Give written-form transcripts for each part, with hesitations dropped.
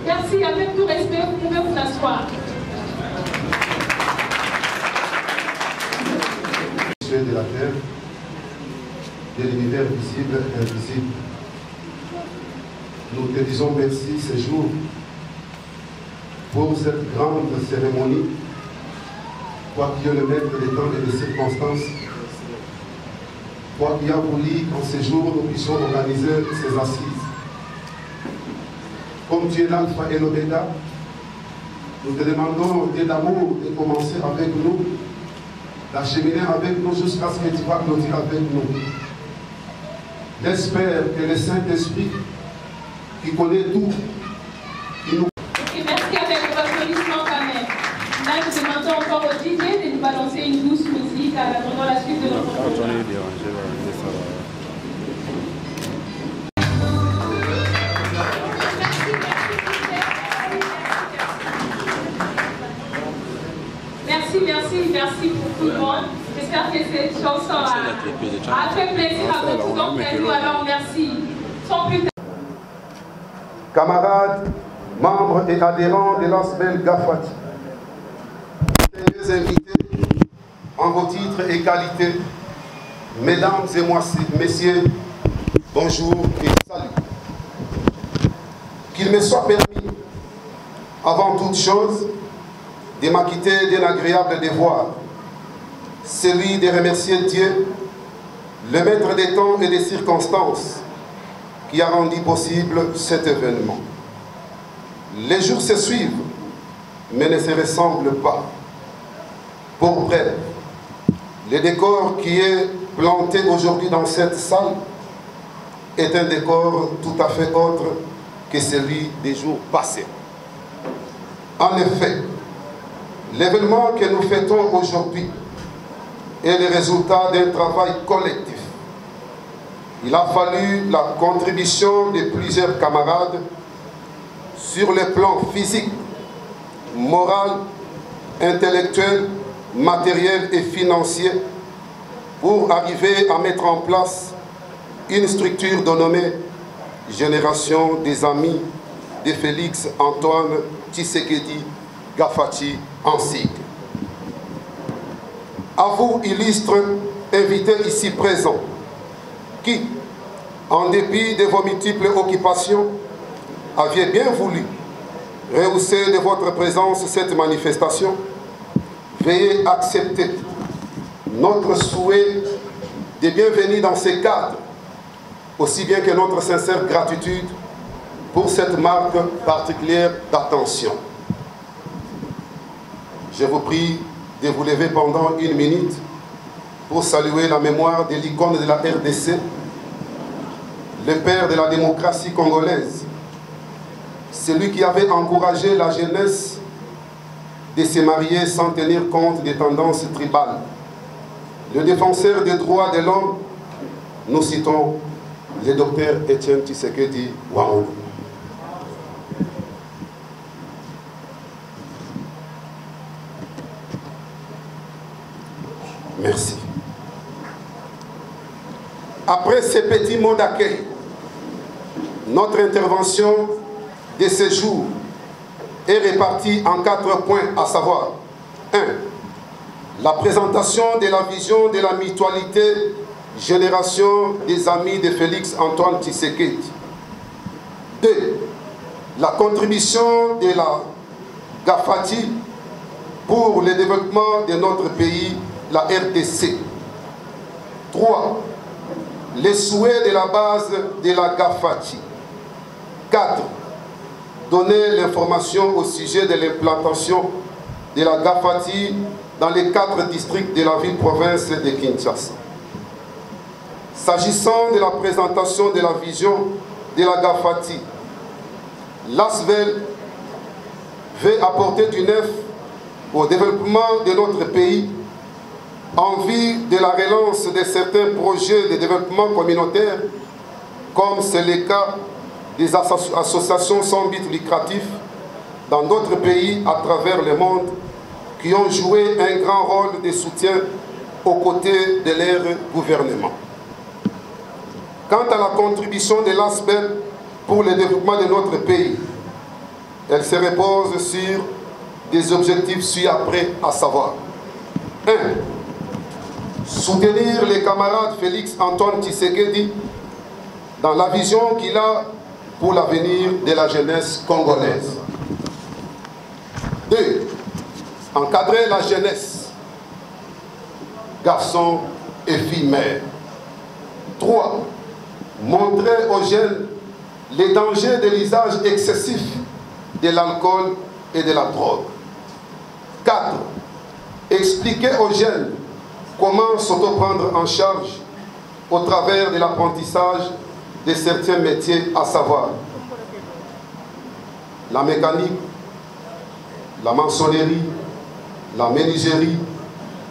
Merci, avec tout respect, vous pouvez vous asseoir. De la terre, de l'univers visible et invisible. Nous te disons merci ce jour pour cette grande cérémonie, toi qui es le maître des temps et des circonstances, toi qui as voulu qu'en ce jour nous puissions organiser ces assises. Comme tu es l'alpha et l'oméga, nous te demandons, Dieu d'amour, de commencer avec nous, d'acheminer avec nous jusqu'à ce que tu vas clôturer avec nous. J'espère que le Saint-Esprit, qui connaît tout, qui nous... Et merci avec votre applaudissement quand même. Là, nous demandons encore au DJ de nous balancer une douce musique en attendant la suite de notre programme. Merci pour tout le monde. J'espère que cette chanson a fait plaisir à beaucoup d'entre nous. Alors merci. Sans plus tarder. Camarades, membres et adhérents de l'ASBEL Gafati, les invités en vos titres et qualités, mesdames et messieurs, bonjour et salut. Qu'il me soit permis, avant toute chose, de m'acquitter d'un agréable devoir, celui de remercier Dieu, le maître des temps et des circonstances, qui a rendu possible cet événement. Les jours se suivent, mais ne se ressemblent pas. Pour bref, le décor qui est planté aujourd'hui dans cette salle est un décor tout à fait autre que celui des jours passés. En effet, l'événement que nous fêtons aujourd'hui est le résultat d'un travail collectif. Il a fallu la contribution de plusieurs camarades sur le plan physique, moral, intellectuel, matériel et financier pour arriver à mettre en place une structure dénommée Génération des Amis de Félix Antoine Tshisekedi Gafati en sigle. À vous, illustres invités ici présents, qui, en dépit de vos multiples occupations, aviez bien voulu rehausser de votre présence cette manifestation, veuillez accepter notre souhait de bienvenue dans ces cadres, aussi bien que notre sincère gratitude pour cette marque particulière d'attention. Je vous prie de vous lever pendant 1 minute pour saluer la mémoire de l'icône de la RDC, le père de la démocratie congolaise, celui qui avait encouragé la jeunesse de se marier sans tenir compte des tendances tribales. Le défenseur des droits de l'homme, nous citons le docteur Etienne Tshisekedi Waoulou. Merci. Après ces petits mots d'accueil, notre intervention de ce jour est répartie en 4 points, à savoir 1. La présentation de la vision de la mutualité Génération des Amis de Félix Antoine Tshisekedi. 2. La contribution de la GAFATI pour le développement de notre pays, la RDC. 3. Les souhaits de la base de la GAFATI. 4. Donner l'information au sujet de l'implantation de la GAFATI dans les 4 districts de la ville-province de Kinshasa. S'agissant de la présentation de la vision de la GAFATI, l'ASBEL veut apporter du neuf au développement de notre pays en vue de la relance de certains projets de développement communautaire, comme c'est le cas des associations sans but lucratif dans d'autres pays à travers le monde qui ont joué un grand rôle de soutien aux côtés de leur gouvernement. Quant à la contribution de l'ASBEL pour le développement de notre pays, elle se repose sur des objectifs ci-après, à savoir 1. Soutenir les camarades Félix Antoine Tshisekedi dans la vision qu'il a pour l'avenir de la jeunesse congolaise. 2. Encadrer la jeunesse, garçons et filles mères. 3. Montrer aux jeunes les dangers de l'usage excessif de l'alcool et de la drogue. 4. Expliquer aux jeunes comment s'auto-prendre en charge au travers de l'apprentissage de certains métiers, à savoir la mécanique, la maçonnerie, la menuiserie,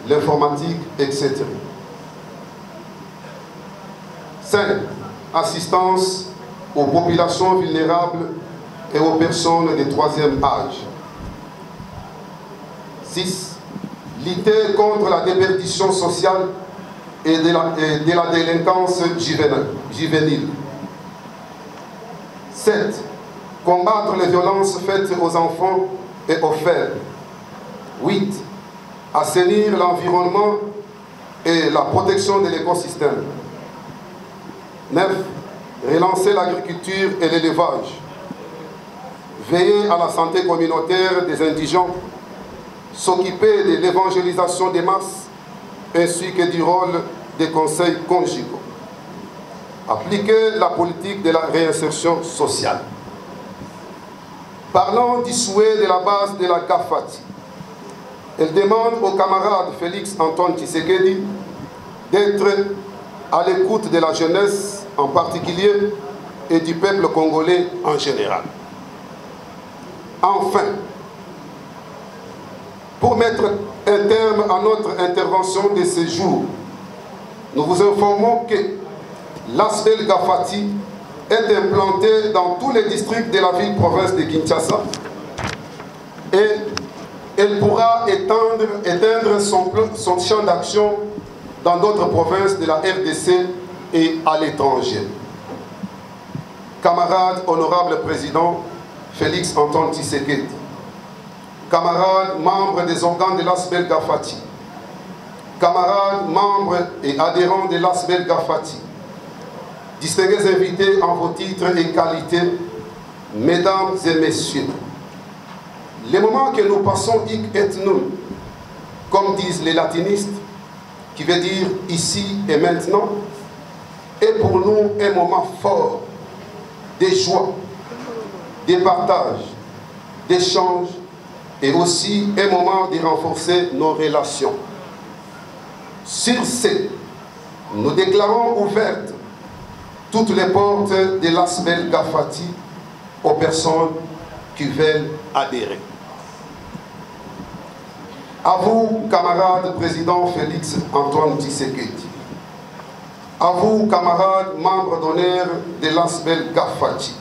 l'informatique, etc. 5. Assistance aux populations vulnérables et aux personnes de troisième âge. 6. Lutter contre la déperdition sociale et de la délinquance juvénile. 7. Combattre les violences faites aux enfants et aux faibles. 8. Assainir l'environnement et la protection de l'écosystème. 9. Relancer l'agriculture et l'élevage. Veiller à la santé communautaire des indigents. S'occuper de l'évangélisation des masses ainsi que du rôle des conseils conjugaux. Appliquer la politique de la réinsertion sociale. Parlant du souhait de la base de la GAFATI, elle demande au camarade Félix Antoine Tshisekedi d'être à l'écoute de la jeunesse en particulier et du peuple congolais en général. Enfin, pour mettre un terme à notre intervention de ce jour, nous vous informons que l'ASBEL GAFATI est implantée dans tous les districts de la ville-province de Kinshasa et elle pourra éteindre son champ d'action dans d'autres provinces de la RDC et à l'étranger. Camarades, honorable président Félix Antoine Tshisekedi, camarades membres des organes de l'ASBEL GAFATI, camarades membres et adhérents de l'ASBEL GAFATI, distingués invités en vos titres et qualités, mesdames et messieurs, les moments que nous passons hic et nunc, comme disent les latinistes, qui veut dire ici et maintenant, est pour nous un moment fort de joie, de partage, d'échange et aussi un moment de renforcer nos relations. Sur ce, nous déclarons ouvertes toutes les portes de l'ASBEL GAFATI aux personnes qui veulent adhérer. À vous, camarades président Félix Antoine Tshisekedi. À vous, camarades membres d'honneur de l'ASBEL GAFATI.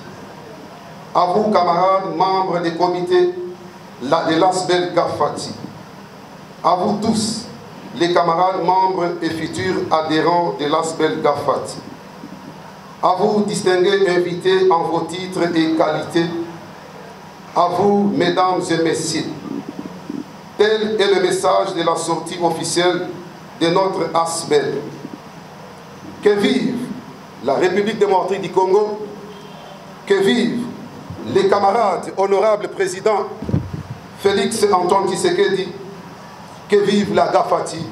À vous, camarades membres des comités de l'ASBEL GAFATI. À vous tous, les camarades membres et futurs adhérents de l'ASBEL GAFATI. À vous, distingués invités en vos titres et qualités. À vous, mesdames et messieurs. Tel est le message de la sortie officielle de notre ASBEL. Que vive la République démocratique du Congo, que vive les camarades, honorables président Félix Antoine Tshisekedi, que vive la Gafati.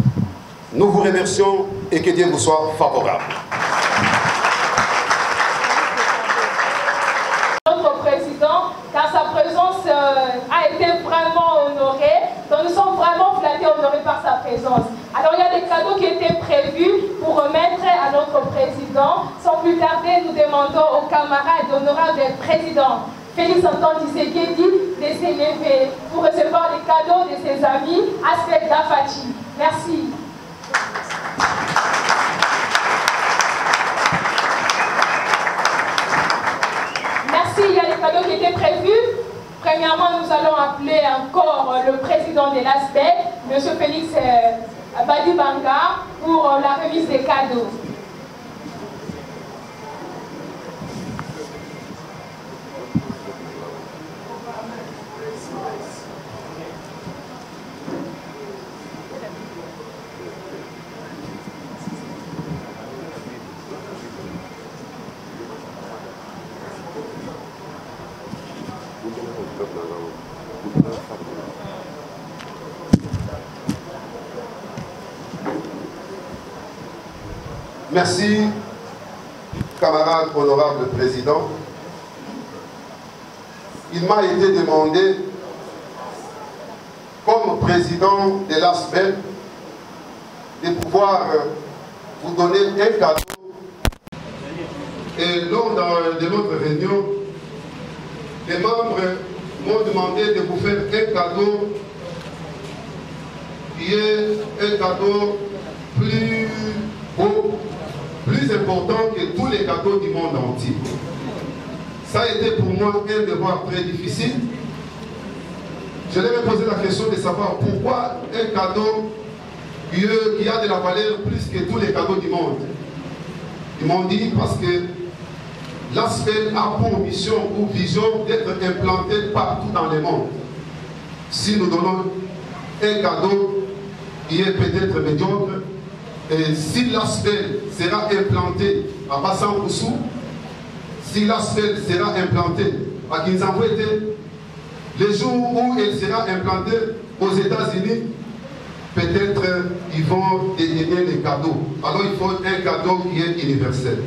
Nous vous remercions et que Dieu vous soit favorable. Notre président, car sa présence a été vraiment honorée. Donc nous sommes vraiment flattés, honorés par sa présence. Alors il y a des cadeaux qui étaient prévus pour remettre à notre président. Sans plus tarder, nous demandons aux camarades honorables présidents Félix Antoine Tshisekedi de s'élever pour recevoir les cadeaux de ses amis Aspect Gafati. Merci. Merci, il y a des cadeaux qui étaient prévus. Premièrement, nous allons appeler encore le président de l'ASPEC, M. Félix Badibanga, pour la remise des cadeaux. Merci, camarade honorable président. Il m'a été demandé, comme président de l'ASPEC, de pouvoir vous donner un cadeau. Et lors de notre réunion, les membres m'ont demandé de vous faire un cadeau qui est un cadeau plus beau, plus important que tous les cadeaux du monde entier. Ça a été pour moi un devoir très difficile. Je leur ai posé la question de savoir pourquoi un cadeau qui a de la valeur plus que tous les cadeaux du monde. Ils m'ont dit parce que l'ASPEC a pour mission ou vision d'être implanté partout dans le monde. Si nous donnons un cadeau qui est peut-être médiocre, et si l'ASPEC sera implanté à Bassan-Koussou, si l'ASPEC sera implanté à Kinzambouete, le jour où elle sera implantée aux États-Unis, peut-être ils vont dégainer les cadeaux. Alors il faut un cadeau qui est universel.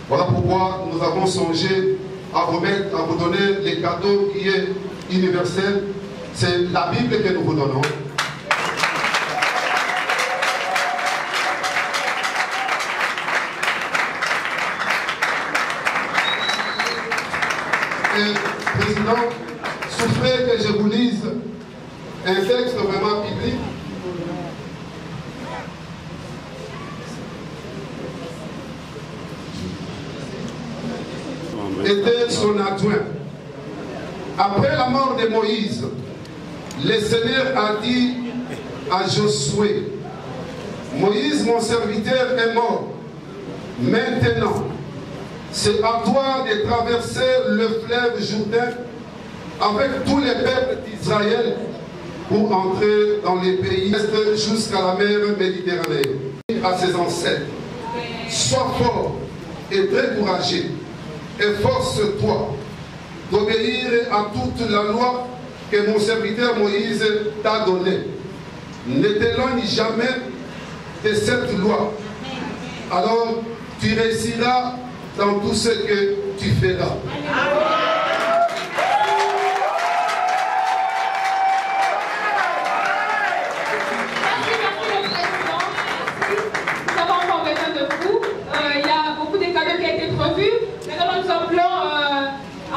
Voilà pourquoi nous avons songé à vous donner les cadeaux qui est universel. C'est la Bible que nous vous donnons. Et, président, souffrez que je vous lise un texte vraiment biblique. Était son adjoint. Après la mort de Moïse, le Seigneur a dit à Josué, Moïse, mon serviteur, est mort. Maintenant, c'est à toi de traverser le fleuve Jourdain avec tous les peuples d'Israël pour entrer dans les pays jusqu'à la mer Méditerranée. À ses ancêtres, sois fort et très courageux. Efforce-toi d'obéir à toute la loi que mon serviteur Moïse t'a donnée. Ne t'éloigne jamais de cette loi. Alors tu réussiras dans tout ce que tu feras.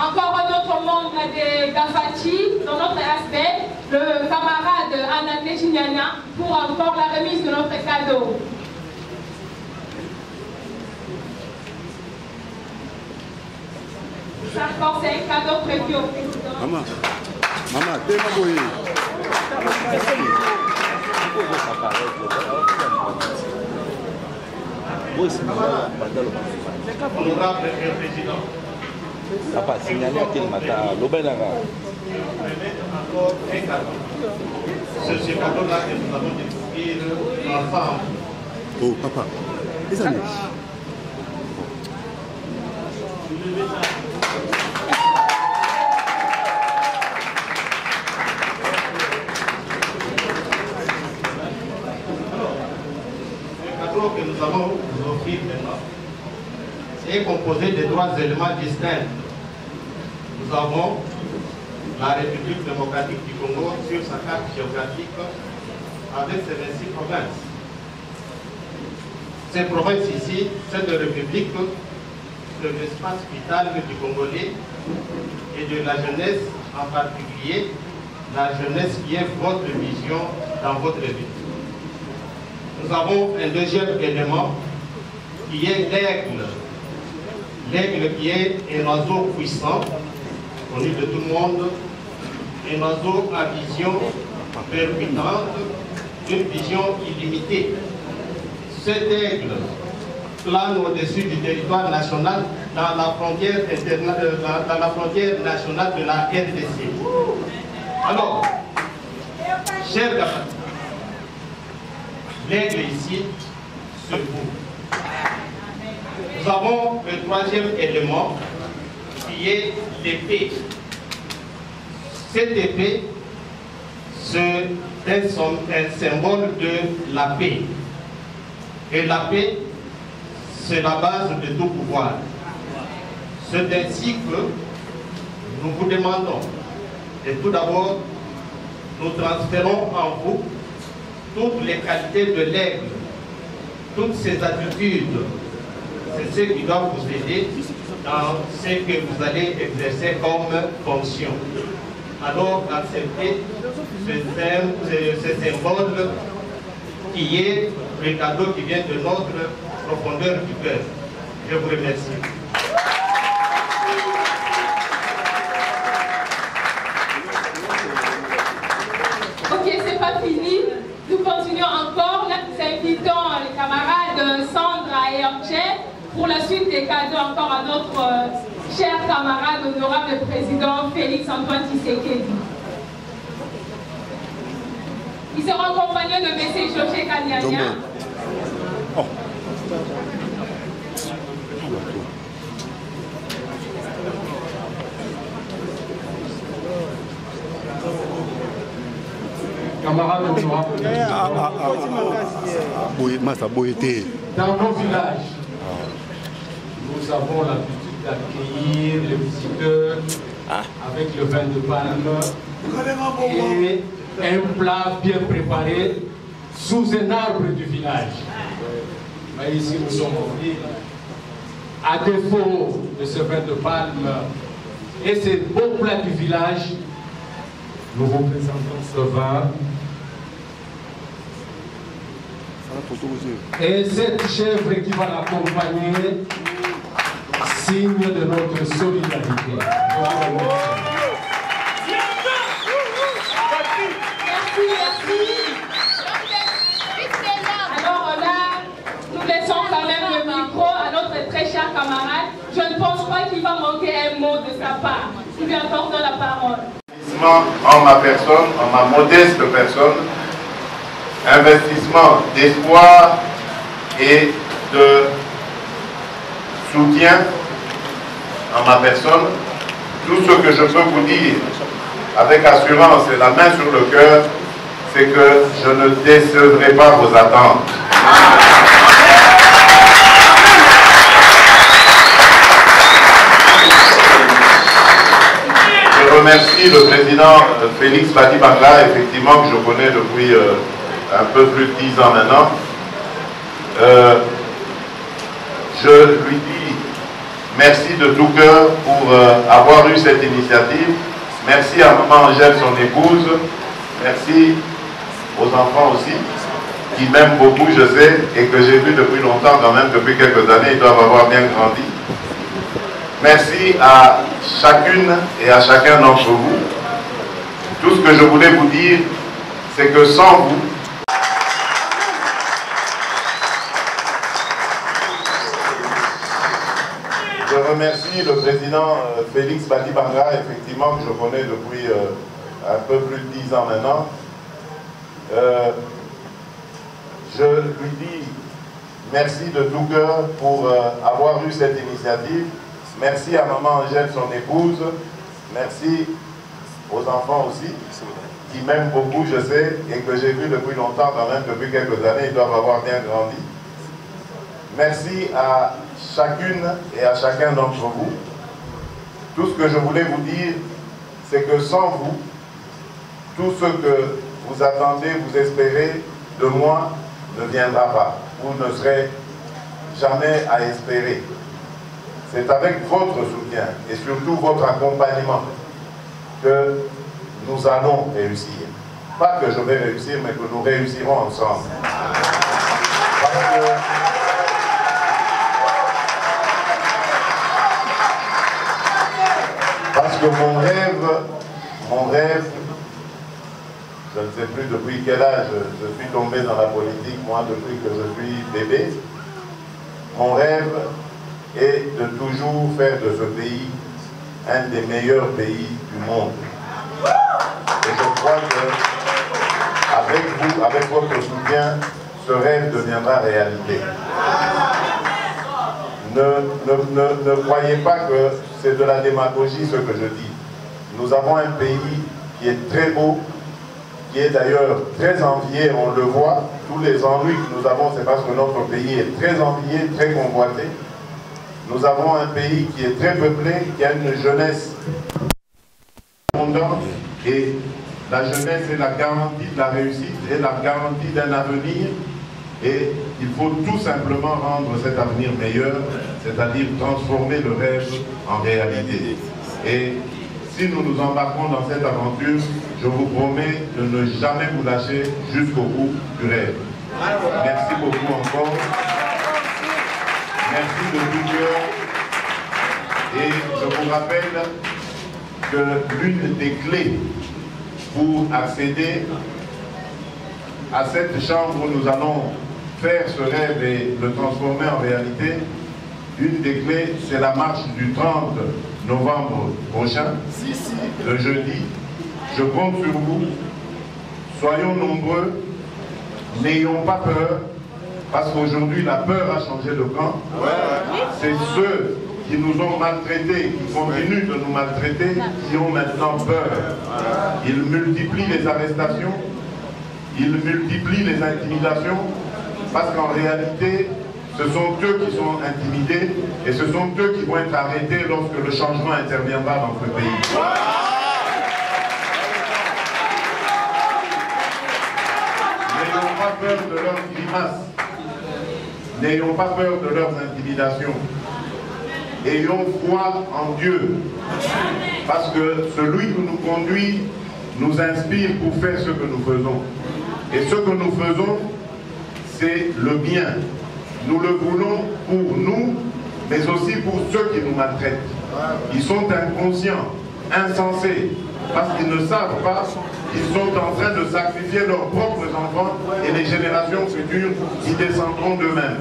Encore un autre membre de Gafati, dans notre aspect, le camarade Anane Chignana, pour encore la remise de notre cadeau. Ça encore, c'est un cadeau prévu au président. Maman, t'es ma boy. Honorable président. Papa, signalé à quel matin l'Aubenara. Encore un cadeau. Ce cadeau-là que nous avons découvert en femme. Oh, papa. Les amis. est composée de 3 éléments distincts. Nous avons la République démocratique du Congo sur sa carte géographique avec ses 26 provinces. Ces provinces ici, cette République, c'est l'espace vital du Congolais et de la jeunesse en particulier, la jeunesse qui est votre vision dans votre vie. Nous avons un deuxième élément qui est l'aigle. L'aigle qui est un oiseau puissant, connu de tout le monde, un oiseau à vision percutante, une vision illimitée. Cet aigle plane au-dessus du territoire national dans la frontière nationale de la RDC. Alors, chers camarades, l'aigle ici, c'est vous. Nous avons le troisième élément qui est l'épée. Cette épée, c'est un symbole de la paix. Et la paix, c'est la base de tout pouvoir. C'est ainsi que nous vous demandons, et tout d'abord, nous transférons en vous toutes les qualités de l'aigle, toutes ces attitudes. C'est ce qui doit vous aider dans ce que vous allez exercer comme fonction. Alors, acceptez ce symbole qui est le cadeau qui vient de notre profondeur du cœur. Je vous remercie. Ok, c'est pas fini. Nous continuons encore. Nous invitons les camarades Sandra et Orche pour la suite des cadeaux encore à notre cher camarade honorable président Félix Antoine Tshisekedi. Ils seront accompagnés de M. José Kanyanya. Oh. Camarades honorables, dans nos villages, nous avons l'habitude d'accueillir les visiteurs avec le vin de palme et un plat bien préparé sous un arbre du village. Mais ici, nous sommes en ville. À défaut de ce vin de palme et ces beaux plats du village, nous vous présentons ce vin. Et cette chèvre qui va l'accompagner, signe de notre solidarité. Merci. Alors là, nous laissons quand même le micro à notre très cher camarade. Je ne pense pas qu'il va manquer un mot de sa part. Nous lui accordons la parole. En ma personne, en ma modeste personne, investissement d'espoir et de soutien en ma personne. Tout ce que je peux vous dire avec assurance et la main sur le cœur, c'est que je ne décevrai pas vos attentes. Je remercie le président Félix Badi-Banga, effectivement, que je connais depuis un peu plus de 10 ans maintenant. Je lui dis merci de tout cœur pour avoir eu cette initiative. Merci à maman Angèle, son épouse. Merci aux enfants aussi, qui m'aiment beaucoup, je sais, et que j'ai vu depuis longtemps quand même, depuis quelques années, ils doivent avoir bien grandi. Merci à chacune et à chacun d'entre vous. Tout ce que je voulais vous dire, c'est que sans vous, je remercie le président Félix Badi-Banga, effectivement, que je connais depuis un peu plus de 10 ans maintenant. Je lui dis merci de tout cœur pour avoir eu cette initiative. Merci à maman Angèle, son épouse. Merci aux enfants aussi, qui m'aiment beaucoup, je sais, et que j'ai vu depuis longtemps, quand même, depuis quelques années, ils doivent avoir bien grandi. Merci à chacune et à chacun d'entre vous. Tout ce que je voulais vous dire, c'est que sans vous, tout ce que vous attendez, vous espérez de moi ne viendra pas, ou ne serait jamais à espérer. C'est avec votre soutien et surtout votre accompagnement que nous allons réussir. Pas que je vais réussir, mais que nous réussirons ensemble. Parce que mon rêve, je ne sais plus depuis quel âge je suis tombé dans la politique, moi depuis que je suis bébé, mon rêve est de toujours faire de ce pays un des meilleurs pays du monde. Et je crois que avec vous, avec votre soutien, ce rêve deviendra réalité. Ne croyez pas que c'est de la démagogie ce que je dis. Nous avons un pays qui est très beau, qui est d'ailleurs très envié, on le voit. Tous les ennuis que nous avons, c'est parce que notre pays est très envié, très convoité. Nous avons un pays qui est très peuplé, qui a une jeunesse abondante, et la jeunesse est la garantie de la réussite et la garantie d'un avenir. Et il faut tout simplement rendre cet avenir meilleur, c'est-à-dire transformer le rêve en réalité. Et si nous nous embarquons dans cette aventure, je vous promets de ne jamais vous lâcher jusqu'au bout du rêve. Merci beaucoup encore. Merci de tout cœur. Et je vous rappelle que l'une des clés pour accéder à cette chambre où nous allons faire ce rêve et le transformer en réalité, une des clés, c'est la marche du 30 novembre prochain, le jeudi. Je compte sur vous. Soyons nombreux, n'ayons pas peur, parce qu'aujourd'hui la peur a changé de camp. C'est ceux qui nous ont maltraités, qui continuent de nous maltraiter, qui ont maintenant peur. Ils multiplient les arrestations, ils multiplient les intimidations, parce qu'en réalité, ce sont eux qui sont intimidés et ce sont eux qui vont être arrêtés lorsque le changement interviendra dans ce pays. N'ayons pas peur de leurs grimaces, n'ayons pas peur de leurs intimidations. Ayons foi en Dieu, parce que celui qui nous conduit nous inspire pour faire ce que nous faisons. Et ce que nous faisons, c'est le bien. Nous le voulons pour nous, mais aussi pour ceux qui nous maltraitent. Ils sont inconscients, insensés, parce qu'ils ne savent pas qu'ils sont en train de sacrifier leurs propres enfants et les générations futures qui descendront d'eux-mêmes.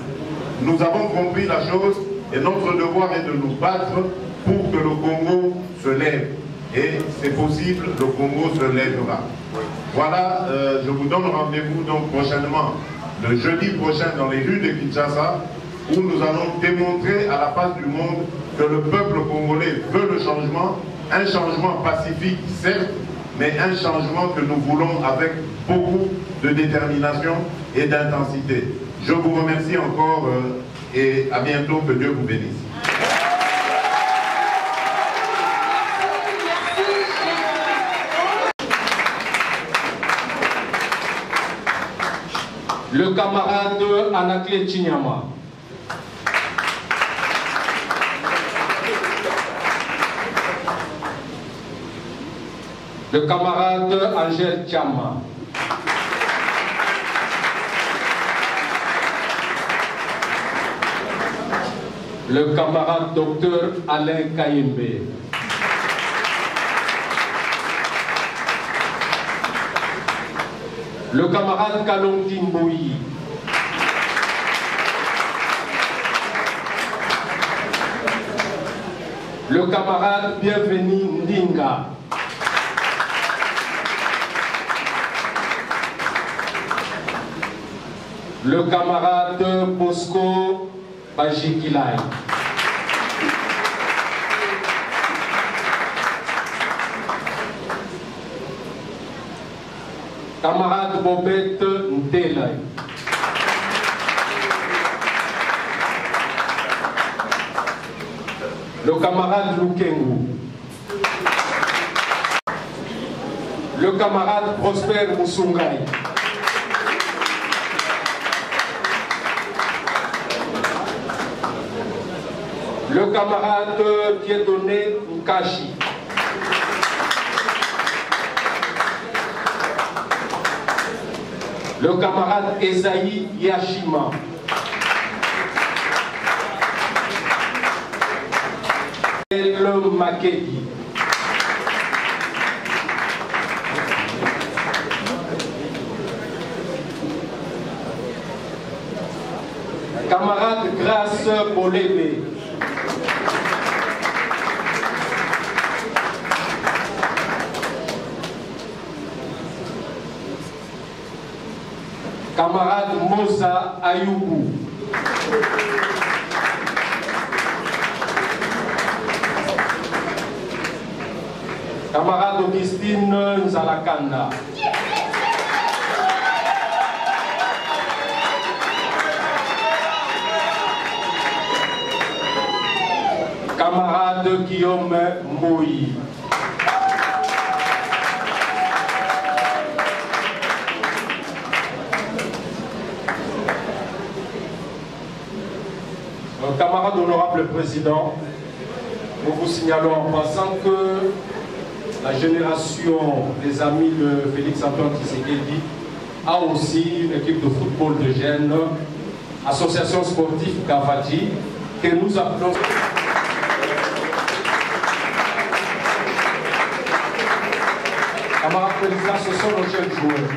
Nous avons compris la chose et notre devoir est de nous battre pour que le Congo se lève. Et c'est possible, le Congo se lèvera. Voilà, je vous donne rendez-vous donc prochainement, le jeudi prochain dans les rues de Kinshasa, où nous allons démontrer à la face du monde que le peuple congolais veut le changement, un changement pacifique certes, mais un changement que nous voulons avec beaucoup de détermination et d'intensité. Je vous remercie encore et à bientôt, que Dieu vous bénisse. Le camarade Anakle Chinyama. Le camarade Angel Tchama. Le camarade docteur Alain Kayembe. Le camarade Kalom Timboui. Le camarade Bienvenu Ndinga. Le camarade Bosco Bajikilai. Camarade Bobette Ntelay. le camarade Lukengu, le camarade Prosper Moussoungaï, le camarade Dieudonné Nkashi, le camarade Esaïe Yashima, le Makedi, camarade Grace Bolébé, camarade Mosa Ayoubou, camarade Augustine Nzalakanda, camarade Guillaume Moï, camarade honorable président, nous vous signalons en passant que la génération des amis de Félix-Antoine Tshisekedi a aussi une équipe de football de jeunes, association sportive Gavadi, que nous appelons. Camarade président, ce sont nos jeunes joueurs.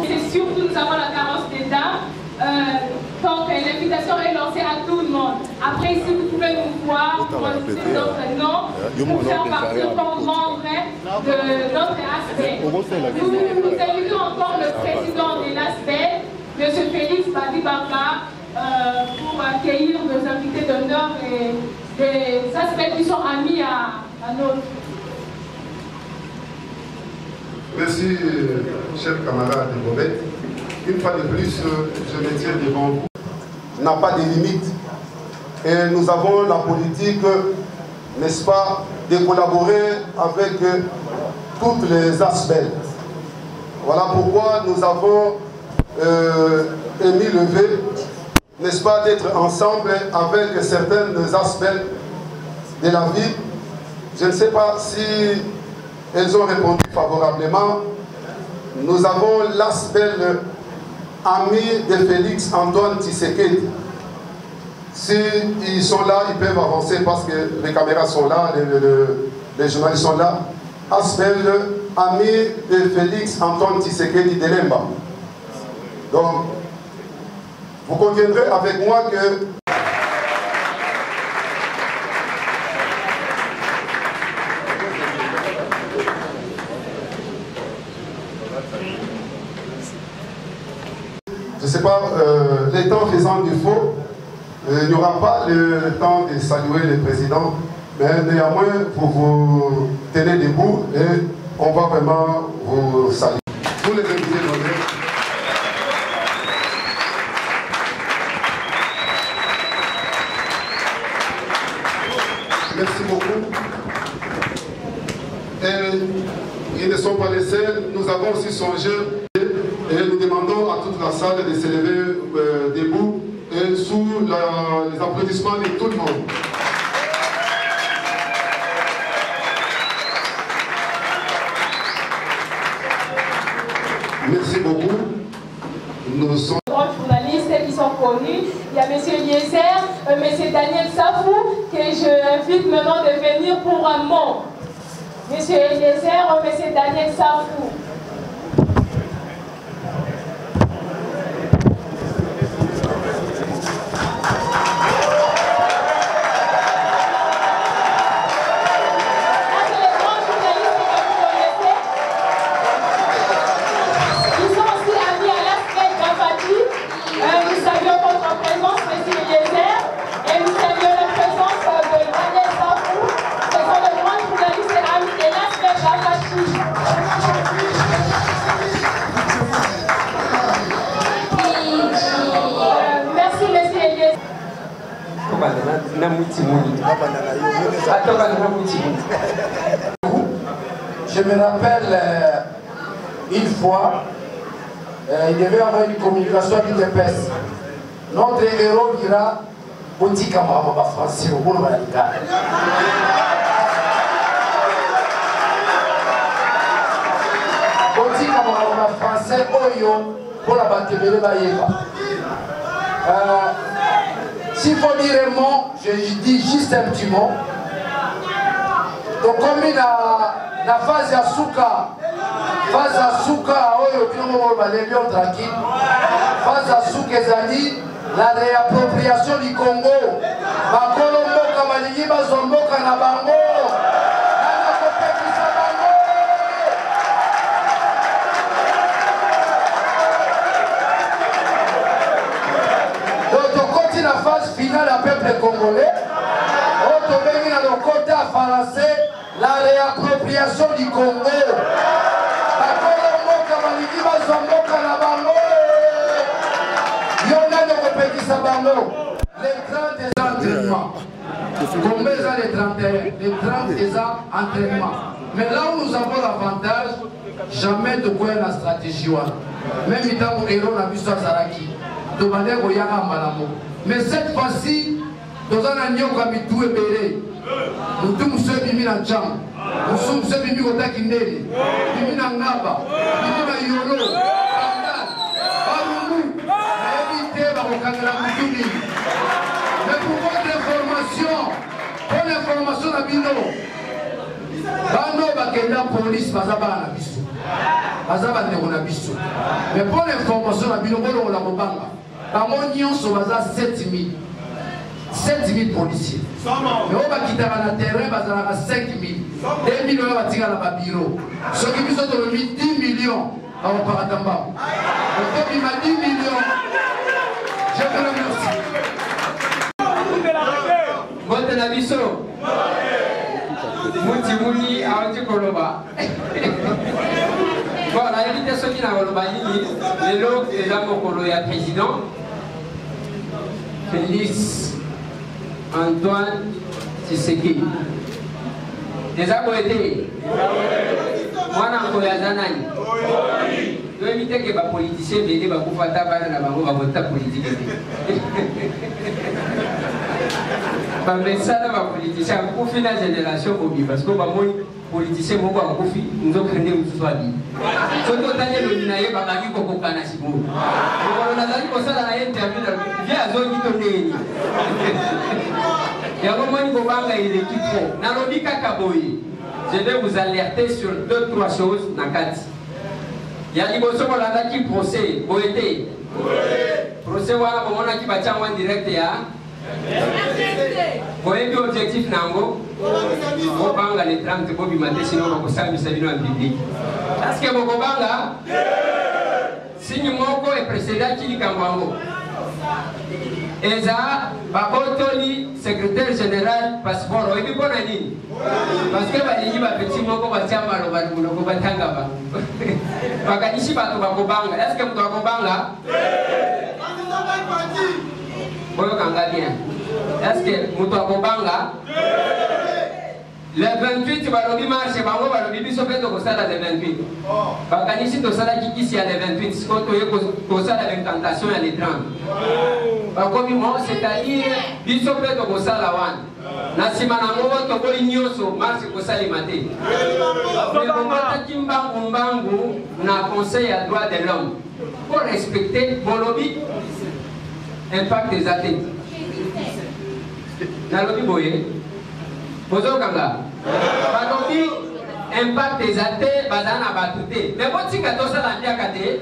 C'est surtout, nous avons la carence des dames. Donc l'invitation est lancée à tout le monde. Après, si vous pouvez nous voir, prononcer notre nom, pour faire partie comme membre de notre aspect. Nous invitons encore le président de l'aspect, M. Félix Badibanga, pour accueillir nos invités d'honneur et des aspects qui sont amis à notre. Merci, chers camarades de Bobette. Une fois de plus, je me tiens devant vous. N'a pas de limite. Et nous avons la politique, n'est-ce pas, de collaborer avec tous les aspects. Voilà pourquoi nous avons émis le vœu, n'est-ce pas, d'être ensemble avec certains aspects de la vie. Je ne sais pas si elles ont répondu favorablement. Nous avons l'aspect ami de Félix-Antoine Tshisekedi. S'ils sont là, ils peuvent avancer parce que les caméras sont là, les journalistes sont là. Aspect ami de Félix-Antoine Tshisekedi de Lemba. Donc, vous conviendrez avec moi que je ne sais pas, les temps faisant défaut, il n'y aura pas le temps de saluer le président, mais néanmoins, vous vous tenez debout et on va vraiment vous saluer. Tous les invités d'honneur. Merci beaucoup. Et ils ne sont pas les seuls, nous avons aussi songé. Et nous demandons à toute la salle de se lever debout et sous les applaudissements de tout le monde. Merci beaucoup. Nous sommes journalistes qui sont connus. Il y a M. Eliezer, M. Daniel Safou, que je invite maintenant de venir pour un mot. M. Eliezer, M. Daniel Safou. Je me rappelle une fois, il devait y avoir une communication avec l'UDPS. Notre héros dira Botika Mama Français au bout de la Botika Mama Français Oyo pour la Batebele Bayeba. S'il faut dire un mot, je dis juste un petit mot. Donc comme la phase ya suka oyo bino baleli on tranquille. Phase ya suka ezali la réappropriation du Congo. Bakolo mboka balingi bazomboka na bango. Nana kopekisa bango. Donc tokoti na phase finale ya peuple congolais. Oto bengi na lokota ya français. La réappropriation du Congo. Les 30 des entraînements. Combien ça les 31? Les 30 des entraînements. Mais là où nous avons l'avantage, jamais de quoi la stratégie. Même si nous héros n'a vu ça Zaraki. Demandez au Yara Malamo. Mais cette fois-ci, nous avons un tout ébélé. Nous sommes ceux qui sont en chambre. Nous sommes ceux qui sont en Takindeli. Nous sommes en Naba. Nous sommes en Yolo. Mais pour votre information, pour l'information de Bino, Bano Bakenda police, Bazaba Nabiso. Bazaba Nabiso. Mais pour l'information de Bino, on l'a mobanga. Bamonion sur Baza 7000 policiers. Mais on va quitter le terrain, Bazara 5000. 2 millions de bâtiments dans le bureau. Ceux qui sont dans 10 millions, on va pas attendre. On fait 10 millions. Je vous remercie. Bonne Nabiso. Mouti Mouni a dit Koloba. Bon, la invitation qui n'a pas les lots des hommes et président Félix Antoine Tshisekedi. Des aboyés. Moi, je suis je vais éviter que les politiciens viennent les politique. Ça, les politiciens, pour finir la génération, parce que les politiciens, nous avons créé une histoire. Si vous avez le minaye, vous avez dit que vous avez dit que vous avez dit que je vais vous alerter sur 2-3 choses. Il y a des choses qui procès, procès qui va en direct. Vous avez objectif nango, vous avez les 30 bobi maté sinon vous savez ça vient en public. Parce que vous avez signe moko et précédent qui dit kambango. Eza Bakotoli, secrétaire général, passeport, et puis parce que les petit moko batiamba lo batanga ba. Bakanishi bato bakobanga. Est-ce que vous bakobanga? Est-ce que vous bakobanga? Le 28, balobi marche, bango balobi biso pe to kosala le 28. Bakanishi to sala kikisi ya le 28, siko to ye kosala l'incantation ya le 30. Bakomi mo, c'est-à-dire biso pe to kosala wan. Na sima na ngo to ko nyoso marche kosali mate. Mais bongata kimbangu mbangu na conseil à droit de l'homme. Pour respecter bolobi impact des athlètes. Na lobi boye. Bozokanga. Balobi impact des athées bazana batute. Mais bon si kato sala ndia kate.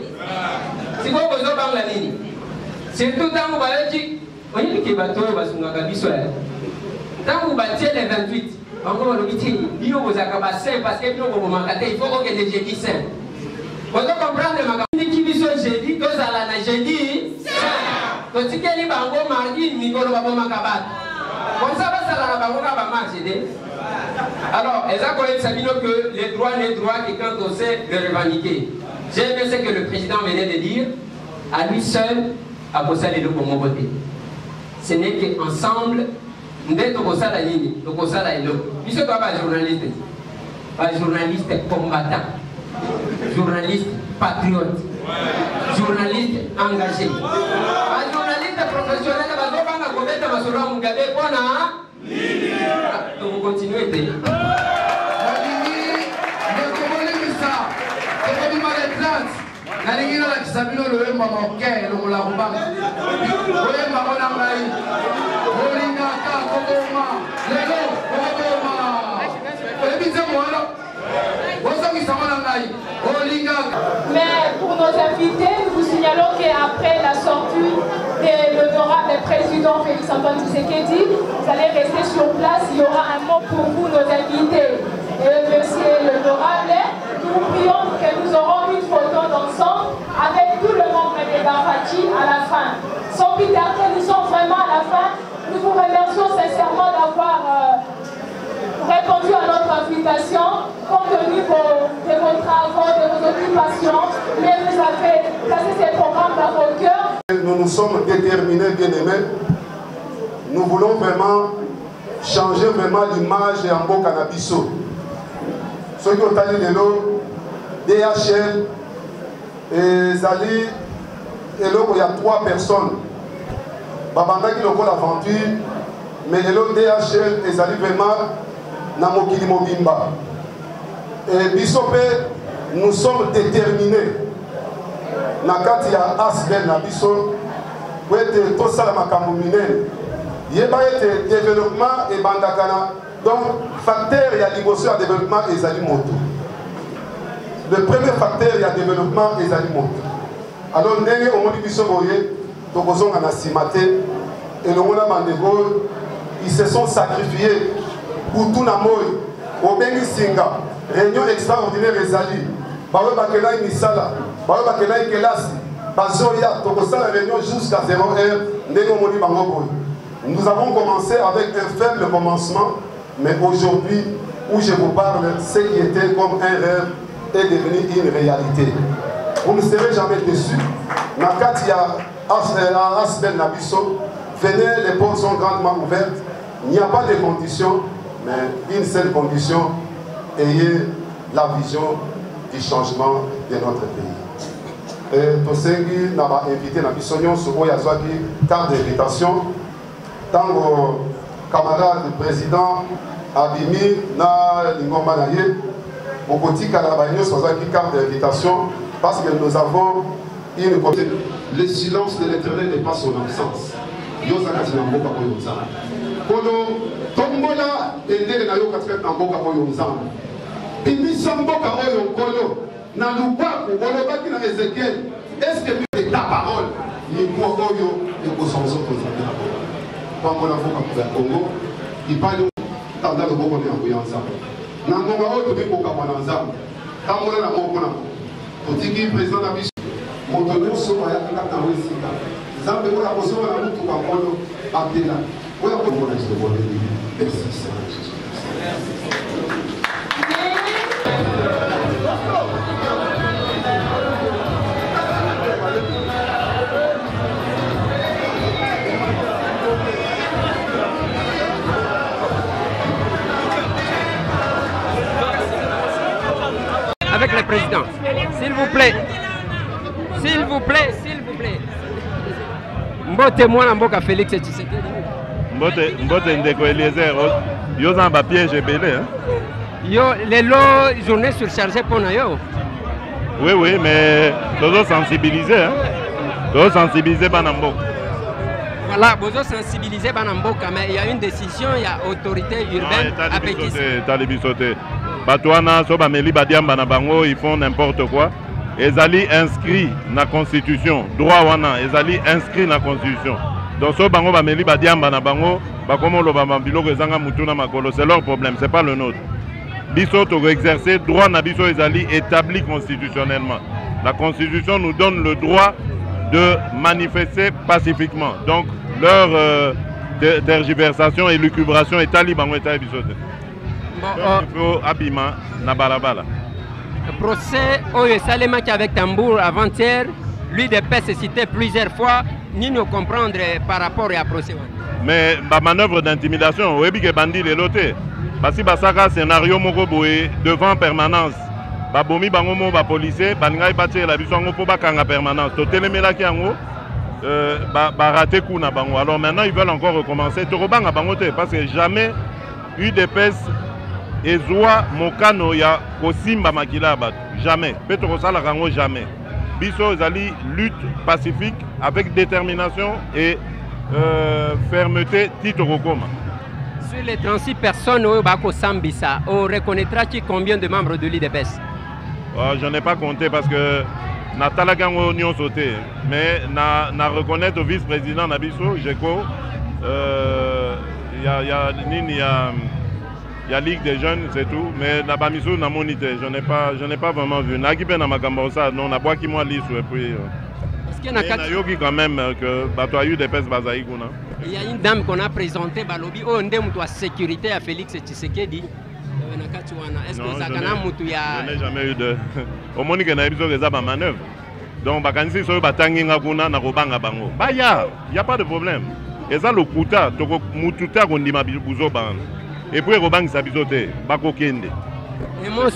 Si ko bozobanga nini? Surtout tango bayoki, oyebi ke bato basunga kabiso ya. Tango batie le 28, bango balobi ti bino bozaka ba saint parce que bino bo makate, il faut que les jeudi saint. Bozo comprendre makati ki biso jeudi to sala na jeudi saint. To tikeli bango mardi mikolo ba makabat. Comme ça, alors, que les droits qui quand on sait le revendiquer. J'ai aimé ce que le président venait de dire. À lui seul, à posséder le bon côté. Ce n'est qu'ensemble Nde tokosala nini? Tokosala eloko. Biso toa ba journaliste. Ba journaliste combattant. Journaliste patriote. Journaliste engagé. Ba journaliste professionnel bazobanga kobeta masolo ya Mugabe mpona nini? Tokokontinue te. Nalingi na kisabino loyemba moke lokola kubanga loyemba kona ngai olinga ka koboma lelo koboma ebitse mwana bosongisa mwana ngai olinga. Mais pour nos invités, nous vous signalons qu'après la sortie de l'honorable président Félix Antoine Tshisekedi, vous allez rester sur place, il y aura un mot pour vous, nos invités. Et monsieur l'honorable, nous vous prions que nous aurons une photo d'ensemble avec tout le monde de Bafati à la fin. Sans plus tarder, nous sommes vraiment à la fin. Nous vous remercions sincèrement d'avoir répondu à notre invitation, compte tenu de vos travaux, de vos occupations, mais vous avez placé ces programmes dans vos cœurs. Nous nous sommes déterminés, bien-aimés. Nous voulons vraiment changer vraiment l'image en beau cannabiso. Ceux qui ont allé de l'eau, DHL, et Zali, et là, il y a 3 personnes. Babanda qui l'a l'aventure, mais l'eau DHL et Zali vraiment Namokili Mobimba. Et Bissopé, nous sommes déterminés. Nakati ya Asbel na Bisso, pour être tout ça la makamumine. Yeba été développement et bandakana. Donc, facteur, il y a l'émotion à développement et Zali Moto. Le premier facteur, il y a développement et Zali Moto. Alors, nous avons dit que nous avons Simate et nous avons ils se sont sacrifiés pour tout le monde. Au Bengi Singa, réunion extraordinaire et Zali. Bawe Bakela Misala, Bawe Bakela Kelasi, Bazoya, Tokosala réunion jusqu'à 0h. Nous avons commencé avec un faible commencement. Mais aujourd'hui, où je vous parle, ce qui était comme un rêve est devenu une réalité. Vous ne serez jamais déçus. Nakatia Asbel Nabiso, venez, les portes sont grandement ouvertes. Il n'y a pas de conditions, mais une seule condition, ayez la vision du changement de notre pays. Et Tosengi n'a pas invité Nabiso sur Oyazwaki, carte d'invitation. Tant que camarade président Abimi na Lingomba Naye, au côté Kalabagnos, nous avons une carte d'invitation parce que nous avons une côté. Le silence de l'éternel n'est pas son absence. Yozakati na mboka ko yonzana. Kono tombola endele na yo katika na mboka ko yonzana. Bimisa mboka oyo nkolo na lubaku olobaki na Ezekiel. Est-ce que ta parole ni kwa oyo ekosonzo kozana na mboka. Quand on a fait le Congo, il parle dans le Congo de ensemble. Dans le Congo, on peut ensemble. Quand on a la Congo, on dit que le président a vu mon tonneau sur la carte en Russie. Zambe pour la position de la route pour Congo, Abdela. On a pour la merci. Avec le président, s'il vous plaît, s'il vous plaît, s'il vous plaît. Mbote mwana mboka Félix Tshisekedi. Mbote ndeko Eliezer, yo za ba piège belé hein. Yo lelo journée surchargée pour yo. Oui oui, mais dozo sensibiliser hein. Dozo sensibiliser bana mboka. Voilà, dozo sensibiliser bana mboka, mais il y a une décision, il y a autorité urbaine à Pétis. Talibisote. Batouana, Sobameli, Badiamba, Nabango, ils font n'importe quoi. Ezali inscrit dans la constitution. Droit wana, Ezali inscrit dans la constitution. Donc, Sobango, Bameli, Badiamba, Nabango, Bakomo, Lobamambilo, Rezanga, Mutuna, Makolo, c'est leur problème, c'est pas le nôtre. Bisso, pour exercer droit Nabiso Ezali établi constitutionnellement. La constitution nous donne le droit de manifester pacifiquement. Donc, leur tergiversation et lucubration est talibango et talibisote. Le procès Oye Salemaki avec Tambour avant-hier, lui de paix s'est cité plusieurs fois, ni nous comprendre par rapport à procès. Mais ma manœuvre d'intimidation, oui, que bandit les lotés. Parce que ça scénario moko boé devant permanence. Ba bomi bango mo ba policier, bangai batir la biso ngo po ba kanga permanence. To telemela ki yango ba raté coup na bango. Alors maintenant ils veulent encore recommencer. To robanga bango te parce que jamais UDPS ezwa mokano ya kosimba makila bat. Jamais. Petro sala rango jamais. Biso ezali lutte pacifique avec détermination et fermeté Tito Rokoma. Sur les 36 personnes au Bako Sambisa, on reconnaîtra combien de membres de l'IDPS? Je n'ai pas compté parce que Natala Gango Nyon sauté. Mais na reconnaître au vice-président Nabiso, Jeko, il y a Ligue des jeunes, c'est tout. Mais la Bamiso n'a monité. Je n'ai pas vraiment vu. Nagipe na Makambosa, non, na bois qui moi lisse et puis. Il y a quand même que Batoyou des pèses Bazaïgouna. Il y a une dame qu'on a présentée, Balobi, oh, on a sécurité à Félix Tshisekedi. Est-ce que ça je n'ai jamais eu de. Au moins, il y a des manœuvres. Donc, si vous avez des bango. Il n'y a pas de problème. Et ça, le Kouta, Moututa, on dit et puis, Robang Sabizote, Bako Kende. Et moi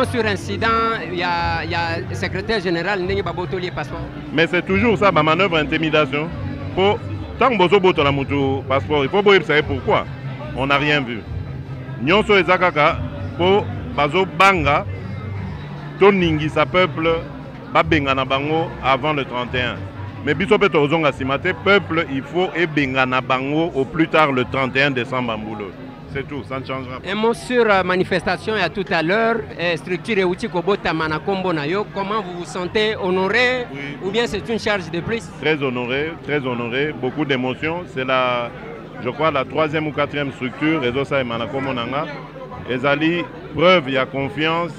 sur incident, il y a le secrétaire général Nengi Babotoli passeport. Mais c'est toujours ça, ma manœuvre d'intimidation. Tant que vous avez un passeport, il faut savoir pourquoi. On n'a rien vu. Nyonso ezakaka pour bazo banga toningi sa peuple babenga na bango avant le 31. Mais biso pe tozonga simate peuple il faut ebenga na bango au plus tard le 31 décembre en boulot. C'est tout, ça ne changera pas. Un mot sur manifestation il y a tout à l'heure, structure Euti Kobota Manakombo Nayo, comment vous vous sentez honoré ou bien c'est une charge de plus? Très honoré, beaucoup d'émotions. C'est la, je crois, la 3e ou 4e structure, Rezosa et Manakombo Nanga. Ezali, preuve, il y a confiance,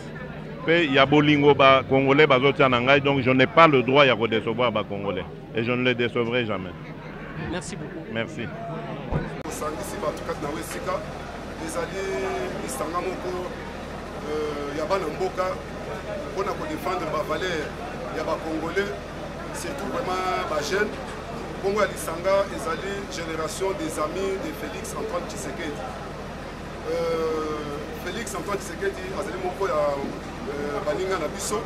il y a Bolingo Congolais, donc je n'ai pas le droit de décevoir les Congolais. Et je ne les décevrai jamais. Merci beaucoup. Merci. ezali lisanga moko ya bana mboka mpona kodefendre bavaleur ya bacongolais surtout vraiment bajeune. Bongo ya lisanga ezali génération des amis de Félix Antoine Tshisekedi. Félix Antoine Tshisekedi azali moko ya baninga na biso.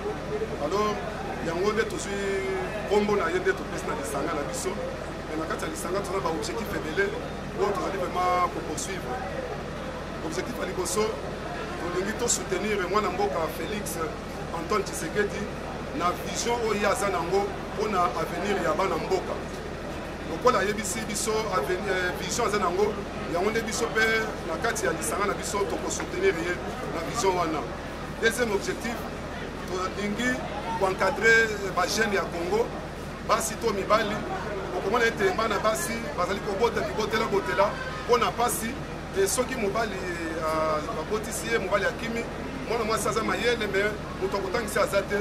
Alors yango nde tozwi kombo na ye nde topesi na lisanga na biso. Mais na kati ya lisanga tozana baobjectif ebele oyo tozali vraiment kopoursuivre. Objectif à liboso, nous soutenir mwana mboka Félix Antoine Tshisekedi na vision oyo aza nango mpona avenir ya bana mboka. Lokola yebisi biso vision aza nango yango nde biso mpe na kati ya lisanga na biso tokosoutenir ye na vision wana. Deuxième objectif, tolingi koencadrer bajeune ya Congo basi to mibali okomona ete bana basi bazali kobota libotela botela mpona pasi. Et ceux qui m'ont dit que mobali akimi mwana mwasi aza mayele me moto akotangisi aza te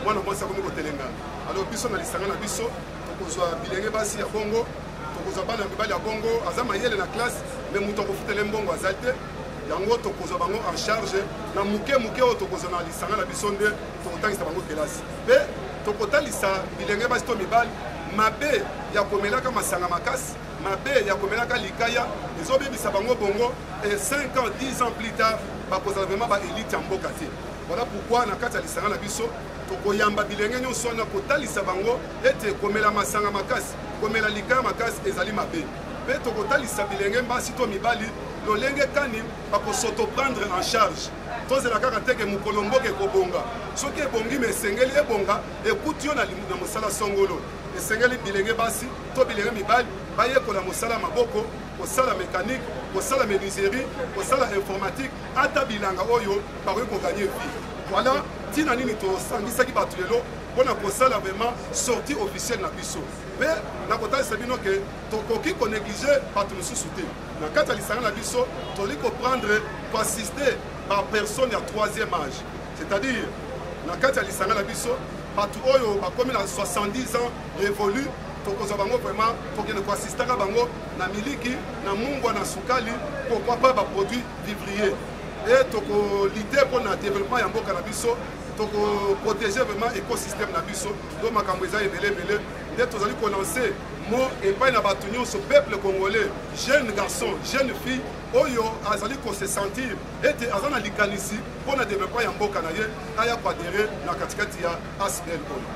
mwana mwasi akomi kotelenga. Alors biso na lisanga na biso tokozwa bilenge basi ya bongo tokozwa bana mibali ya bongo aza mayele na classe me moto akofutela mbongo aza te yango tokozwa bango en charge na muke oyo tokozwa na lisanga na biso nde tokotangisa bango kelasi mpe tokotalisa bilenge basi to mibali mabe ya komelaka masanga makasi mabe ya komelaka likaya ezobebisa bango bongo et 5 ans 10 ans plus tard bakozala vraiment baélite ya mboka te. Voilà pourquoi na kati ya lisanga na biso tokoyamba bilenge nyonso wana kotalisa bango ete komela masanga makasi komela likaya makasi ezali mabe mpe tokotalisa bilenge mbasi to mibali lolenge kani bakosotoprendre en charge tozela kaka teke mokolo mboka ekobonga soki ebongi me esengeli ebonga ekuti yo na mosala songolo esengeli bilenge basi to bilenge mibali bayekola mosala maboko kosala mécanique kosala menuiserie kosala informatique ata bilanga oyo bakoki koganye vie. Voilà ntina nini tosangisaki bato lelo mpona kosala vraiment sortie officielle na biso mpe nakotalisa bino ke tokoki konéglige bato mosusu te na kati ya lisanga na biso toli koprendre koassiste bapersone ya 3e âge, c'est-à-dire na kati ya lisanga na biso bato oyo bakomi na 70 ans révolu tokozwa bango vraiment tokende koassistaka bango na miliki na mungwa na sukali pourquoi pas baproduit vivrier et tokolite mpona développement ya mboka na biso protéger vraiment l'écosystème na biso donc makambo eza ebele nde tozali kolancer mot epai na bato nyonso peuple congolais jeune garçon jeune fille oyo azali se sentir ete aza na likanisi mpo na développement ya mboka na ye aya koadere na katikati ya ASBL oyo.